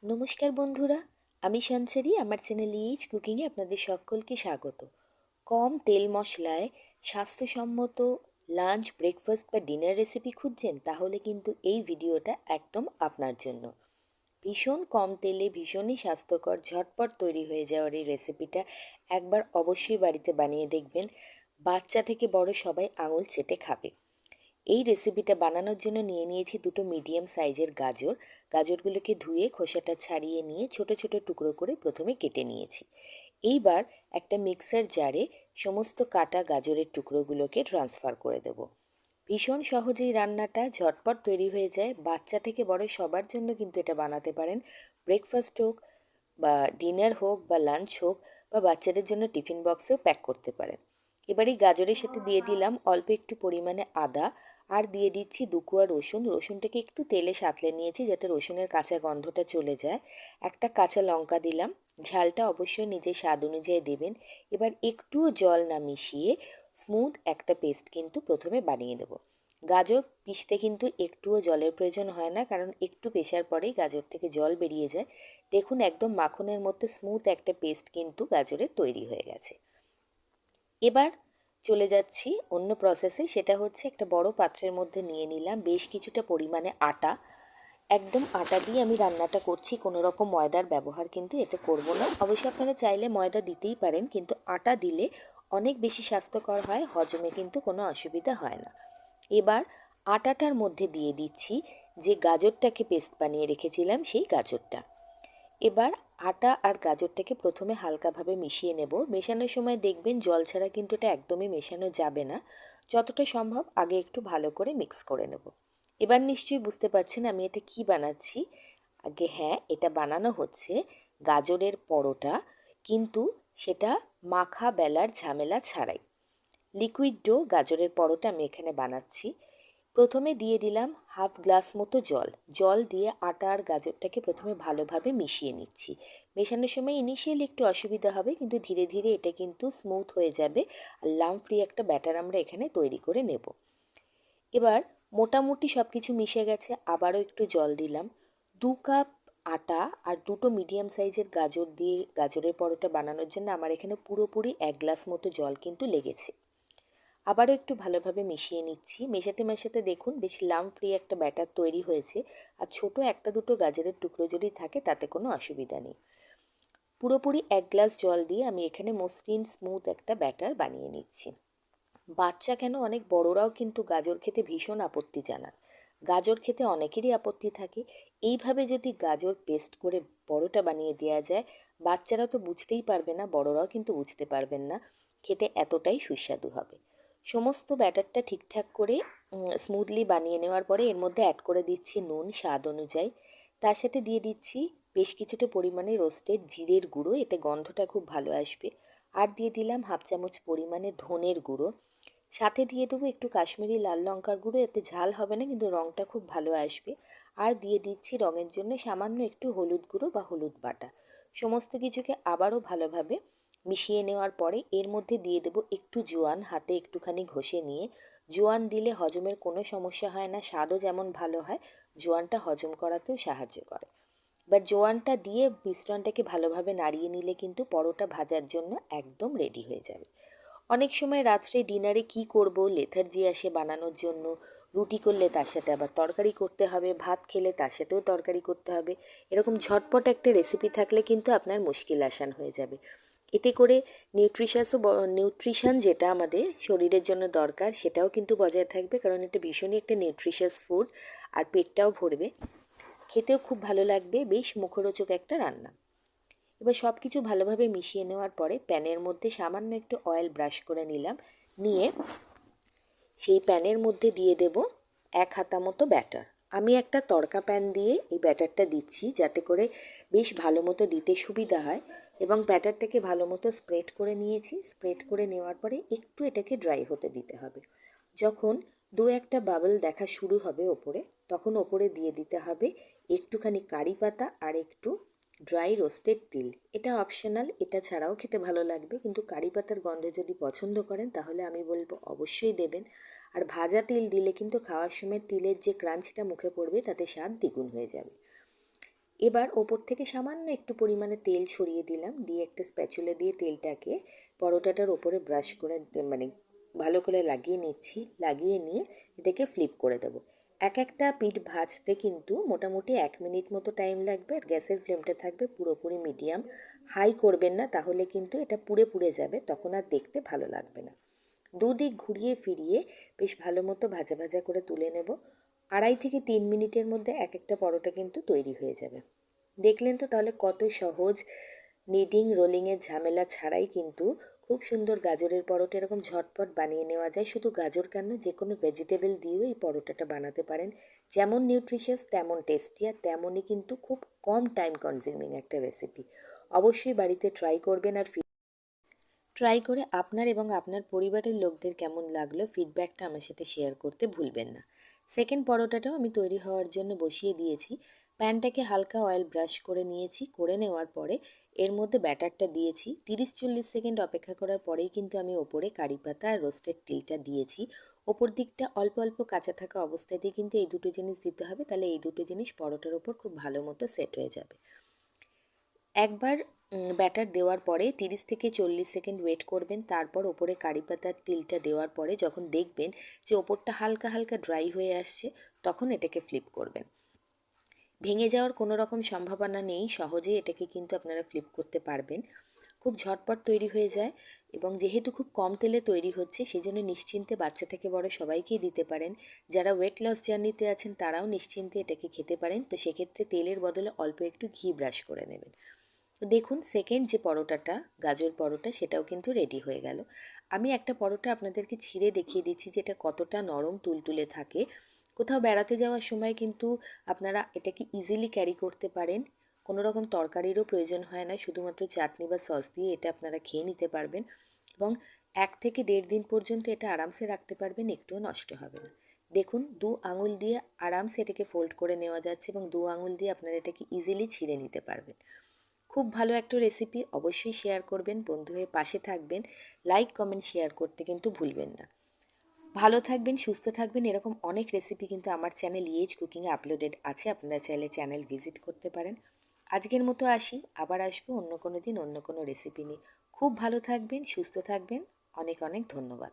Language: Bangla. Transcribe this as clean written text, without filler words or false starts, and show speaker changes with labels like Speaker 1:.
Speaker 1: নমস্কার বন্ধুরা, আমি সঞ্চারী। আমার চ্যানেল ইজ কুকিংয়ে আপনাদের সকলকে স্বাগত। কম তেল মশলায় স্বাস্থ্যসম্মত লাঞ্চ, ব্রেকফাস্ট বা ডিনার রেসিপি খুঁজছেন? তাহলে কিন্তু এই ভিডিওটা একদম আপনার জন্য। ভীষণ কম তেলে ভীষণই স্বাস্থ্যকর ঝটপট তৈরি হয়ে যাওয়ার এই রেসিপিটা একবার অবশ্যই বাড়িতে বানিয়ে দেখবেন। বাচ্চা থেকে বড় সবাই আঙুল চেটে খাবে। এই রেসিপিটা বানানোর জন্য নিয়ে নিয়েছি দুটো মিডিয়াম সাইজের গাজর। গাজরগুলোকে ধুয়ে খোসাটা ছাড়িয়ে নিয়ে ছোট ছোট টুকরো করে প্রথমে কেটে নিয়েছি। এইবার একটা মিক্সার জারে সমস্ত কাটা গাজরের টুকরোগুলোকে ট্রান্সফার করে দেব। ভীষণ সহজেই রান্নাটা ঝটপট তৈরি হয়ে যায়। বাচ্চা থেকে বড় সবার জন্য কিন্তু এটা বানাতে পারেন। ব্রেকফাস্ট হোক বা ডিনার হোক বা লাঞ্চ হোক বা বাচ্চাদের জন্য টিফিন বক্সেও প্যাক করতে পারেন। এবার এই গাজরের সাথে দিয়ে দিলাম অল্প একটু পরিমাণে আদা, আর দিয়ে দিচ্ছি 2 কোয়া রসুন। রসুনটাকে একটু তেলে সাঁতলে নিয়েছি যাতে রসুনের কাঁচা গন্ধটা চলে যায়। একটা কাঁচা লঙ্কা দিলাম। ঝালটা অবশ্যই নিজের স্বাদ অনুযায়ী দেবেন। এবার একটুও জল না মিশিয়ে স্মুথ একটা পেস্ট কিন্তু প্রথমে বানিয়ে দেবো। গাজর পিষতে কিন্তু একটুও জলের প্রয়োজন হয় না, কারণ একটু পেশার পরেই গাজর থেকে জল বেরিয়ে যায়। দেখুন একদম মাখনের মতো স্মুথ একটা পেস্ট কিন্তু গাজরের তৈরি হয়ে গেছে। এবার চলে যাচ্ছি অন্য প্রসেসে। সেটা হচ্ছে একটা বড় পাত্রের মধ্যে নিয়ে নিলাম বেশ কিছুটা পরিমাণে আটা। একদম আটা দিয়ে আমি রান্নাটা করছি, কোনো রকম ময়দার ব্যবহার কিন্তু এতে করব না। অবশ্য আপনারা চাইলে ময়দা দিতেই পারেন, কিন্তু আটা দিলে অনেক বেশি স্বাস্থ্যকর হয়, হজমে কিন্তু কোনো অসুবিধা হয় না। এবার আটাটার মধ্যে দিয়ে দিচ্ছি যে গাজরটাকে পেস্ট বানিয়ে রেখেছিলাম সেই গাজরটা। এবার আটা আর গাজরটাকে প্রথমে হালকাভাবে মিশিয়ে নেব। মেশানোর সময় দেখবেন জল ছাড়া কিন্তু এটা একদমই মেশানো যাবে না। যতটা সম্ভব আগে একটু ভালো করে মিক্স করে নেব। এবার নিশ্চয়ই বুঝতে পারছেন আমি এটা কি বানাচ্ছি। আগে হ্যাঁ, এটা বানানো হচ্ছে গাজরের পরোটা, কিন্তু সেটা মাখা বেলার ঝামেলা ছাড়াই। লিকুইড ডো গাজরের পরোটা আমি এখানে বানাচ্ছি। প্রথমে দিয়ে দিলাম হাফ গ্লাস মতো জল। জল দিয়ে আটা আর গাজরটাকে প্রথমে ভালোভাবে মিশিয়ে নিচ্ছি। মেশানোর সময় ইনিশিয়ালি একটু অসুবিধা হবে, কিন্তু ধীরে ধীরে এটা কিন্তু স্মুথ হয়ে যাবে আর লাম্প ফ্রি একটা ব্যাটার আমরা এখানে তৈরি করে নেব। এবার মোটামুটি সব কিছু মিশে গেছে, আবারও একটু জল দিলাম। 2 কাপ আটা আর দুটো মিডিয়াম সাইজের গাজর দিয়ে গাজরের পরোটা বানানোর জন্য আমার এখানে পুরোপুরি 1 গ্লাস মতো জল কিন্তু লেগেছে। আবারও একটু ভালোভাবে মিশিয়ে নিচ্ছি। মেশাতে মেশাতে দেখুন বেশ লাম্প ফ্রি একটা ব্যাটার তৈরি হয়েছে। আর ছোট একটা দুটো গাজরের টুকরো যদি থাকে তাতে কোনো অসুবিধা নেই। পুরোপুরি 1 গ্লাস জল দিয়ে আমি এখানে মসৃণ স্মুথ একটা ব্যাটার বানিয়ে নিচ্ছি। বাচ্চা কেন, অনেক বড়রাও কিন্তু গাজর খেতে ভীষণ আপত্তি জানান। গাজর খেতে অনেকেরই আপত্তি থাকে। এইভাবে যদি গাজর পেস্ট করে পরোটা বানিয়ে দেওয়া যায়, বাচ্চারা তো বুঝতেই পারবে না, বড়রাও কিন্তু বুঝতে পারবেন না, খেতে এতটাই সুস্বাদু হবে। সমস্ত ব্যাটারটা ঠিকঠাক করে স্মুথলি বানিয়ে নেওয়ার পরে এর মধ্যে অ্যাড করে দিচ্ছি নুন স্বাদ অনুযায়ী। তার সাথে দিয়ে দিচ্ছি বেশ কিছুটা পরিমাণে রোস্টেড জিরের গুঁড়ো, এতে গন্ধটা খুব ভালো আসবে। আর দিয়ে দিলাম হাফ চামচ পরিমাণে ধনের গুঁড়ো। সাথে দিয়ে দেবো একটু কাশ্মীরি লাল লঙ্কার গুঁড়ো, এতে ঝাল হবে না কিন্তু রঙটা খুব ভালো আসবে। আর দিয়ে দিচ্ছি রঙের জন্য সামান্য একটু হলুদ গুঁড়ো বা হলুদ বাটা। সমস্ত কিছুকে আবারও ভালোভাবে মিশিয়ে নেওয়ার পরে এর মধ্যে দিয়ে দেবো একটু জোয়ান, হাতে একটুখানি ঘষে নিয়ে। জোয়ান দিলে হজমের কোনো সমস্যা হয় না, স্বাদও যেমন ভালো হয়, জোয়ানটা হজম করাতেও সাহায্য করে। এবার জোয়ানটা দিয়ে মিশ্রণটাকে ভালোভাবে নাড়িয়ে নিলে কিন্তু পরোটা ভাজার জন্য একদম রেডি হয়ে যাবে। অনেক সময় রাত্রে ডিনারে কি করব লেথার্জি আসে বানানোর জন্য। রুটি করলে তার সাথে আবার তরকারি করতে হবে, ভাত খেলে তার সাথেও তরকারি করতে হবে। এরকম ঝটপট একটা রেসিপি থাকলে কিন্তু আপনার মুশকিল আসান হয়ে যাবে। এতে করে নিউট্রিশন যেটা আমাদের শরীরের জন্য দরকার সেটাও কিন্তু বজায় থাকবে, কারণ এটা ভীষণই একটা নিউট্রিশাস ফুড। আর পেটটাও ভরবে, খেতেও খুব ভালো লাগবে, বেশ মুখরোচক একটা রান্না। এবার সব কিছু ভালোভাবে মিশিয়ে নেওয়ার পরে প্যানের মধ্যে সামান্য একটু অয়েল ব্রাশ করে নিলাম। নিয়ে সেই প্যানের মধ্যে দিয়ে দেব 1 হাতা মতো ব্যাটার। আমি একটা তড়কা প্যান দিয়ে এই ব্যাটারটা দিচ্ছি যাতে করে বেশ ভালো মতো দিতে সুবিধা হয়। এবং ব্যাটারটাকে ভালো মতো স্প্রেড করে নিয়েছি। স্প্রেড করে নেওয়ার পরে একটু এটাকে ড্রাই হতে দিতে হবে। যখন 2-1টা বাবল দেখা শুরু হবে ওপরে, তখন ওপরে দিয়ে দিতে হবে একটুখানি কারি পাতা আর একটু ড্রাই রোস্টেড তিল। এটা অপশনাল, এটা ছাড়াও খেতে ভালো লাগবে, কিন্তু কারি পাতার গন্ধ যদি পছন্দ করেন তাহলে আমি বলবো অবশ্যই দেবেন। আর ভাজা তিল দিলে কিন্তু খাওয়ার সময় তিলের যে ক্রাঞ্চটা মুখে পড়বে তাতে স্বাদ দ্বিগুণ হয়ে যাবে। এবার ওপর থেকে সামান্য একটু পরিমাণে তেল ছড়িয়ে দিলাম, দিয়ে একটা স্প্যাচুলা দিয়ে তেলটাকে পরোটাটার ওপরে ব্রাশ করে মানে ভালো করে লাগিয়ে নিচ্ছি। লাগিয়ে নিয়ে এটাকে ফ্লিপ করে দেবো। এক একটা পিঠ ভাজতে কিন্তু মোটামুটি 1 মিনিট মতো টাইম লাগবে। আর গ্যাসের ফ্লেমটা থাকবে পুরোপুরি মিডিয়াম, হাই করবেন না, তাহলে কিন্তু এটা পুড়ে পুড়ে যাবে, তখন আর দেখতে ভালো লাগবে না। দুদিক ঘুরিয়ে ফিরিয়ে বেশ ভালো মতো ভাজা ভাজা করে তুলে নেব। 2.5 থেকে 3 মিনিটের মধ্যে এক একটা পরোটা কিন্তু তৈরি হয়ে যাবে। দেখলেন তো তাহলে কত সহজ, নিডিং রোলিংয়ের ঝামেলা ছাড়াই কিন্তু খুব সুন্দর গাজরের পরোটা এরকম ঝটপট বানিয়ে নেওয়া যায়। শুধু গাজর কেন, যে কোনো ভেজিটেবল দিয়েও এই পরোটাটা বানাতে পারেন। যেমন নিউট্রিশিয়াস তেমন টেস্টি, আর তেমনই কিন্তু খুব কম টাইম কনজিউমিং একটা রেসিপি। অবশ্যই বাড়িতে ট্রাই করবেন, আর ট্রাই করে আপনার এবং আপনার পরিবারের লোকদের কেমন লাগলো ফিডব্যাকটা আমার সাথে শেয়ার করতে ভুলবেন না। সেকেন্ড পরোটাটাও আমি তৈরি হওয়ার জন্য বসিয়ে দিয়েছি। প্যানটাকে হালকা অয়েল ব্রাশ করে নিয়েছি। করে নেওয়ার পরে এর মধ্যে ব্যাটারটা দিয়েছি। 30-40 সেকেন্ড অপেক্ষা করার পরেই কিন্তু আমি ওপরে কারি পাতা আর রোস্টেড তিলটা দিয়েছি। ওপর দিকটা অল্প অল্প কাঁচা থাকা অবস্থাতেই কিন্তু এই দুটো জিনিস দিতে হবে, তাহলে এই দুটো জিনিস পরোটার ওপর খুব ভালো মতো সেট হয়ে যাবে। একবার ব্যাটার দেওয়ার পরে 30 থেকে 40 সেকেন্ড ওয়েট করবেন। তারপর ওপরে কারি পাতার তিলটা দেওয়ার পরে যখন দেখবেন যে ওপরটা হালকা হালকা ড্রাই হয়ে আসছে, তখন এটাকে ফ্লিপ করবেন। ভেঙে যাওয়ার কোনো রকম সম্ভাবনা নেই, সহজেই এটাকে কিন্তু আপনারা ফ্লিপ করতে পারবেন। খুব ঝটপট তৈরি হয়ে যায়, এবং যেহেতু খুব কম তেলে তৈরি হচ্ছে সেজন্য নিশ্চিন্তে বাচ্চা থেকে বড় সবাইকেই দিতে পারেন। যারা ওয়েট লস জার্নিতে আছেন তারাও নিশ্চিন্তে এটাকে খেতে পারেন। তো সেক্ষেত্রে তেলের বদলে অল্প একটু ঘি ব্রাশ করে নেবেন। তো দেখুন সেকেন্ড যে পরোটাটা, গাজর পরোটা, সেটাও কিন্তু রেডি হয়ে গেল। আমি একটা পরোটা আপনাদেরকে ছিঁড়ে দেখিয়ে দিচ্ছি যেটা কতটা নরম তুলতুলে থাকে। কোথাও বেড়াতে যাওয়ার সময় কিন্তু আপনারা এটাকে ইজিলি ক্যারি করতে পারেন। কোনো রকম তরকারিরও প্রয়োজন হয় না, শুধুমাত্র চাটনি বা সস দিয়ে এটা আপনারা খেয়ে নিতে পারবেন, এবং 1 থেকে 1.5 দিন পর্যন্ত এটা আরামসে রাখতে পারবেন, একটুও নষ্ট হবে না। দেখুন 2 আঙুল দিয়ে আরামসে এটাকে ফোল্ড করে নেওয়া যাচ্ছে, এবং 2 আঙুল দিয়ে আপনারা এটাকে ইজিলি ছিঁড়ে নিতে পারবেন। খুব ভালো একটা রেসিপি, অবশ্যই শেয়ার করবেন, বন্ধু হয়ে পাশে থাকবেন, লাইক কমেন্ট শেয়ার করতে কিন্তু ভুলবেন না। ভালো থাকবেন, সুস্থ থাকবেন। এরকম অনেক রেসিপি কিন্তু আমার চ্যানেল ইএইচ কুকিংয়ে আপলোডেড আছে, আপনারা চাইলে চ্যানেল ভিজিট করতে পারেন। আজকের মতো আসি, আবার আসবো অন্য কোনো দিন অন্য কোনো রেসিপি নিয়ে। খুব ভালো থাকবেন, সুস্থ থাকবেন। অনেক অনেক ধন্যবাদ।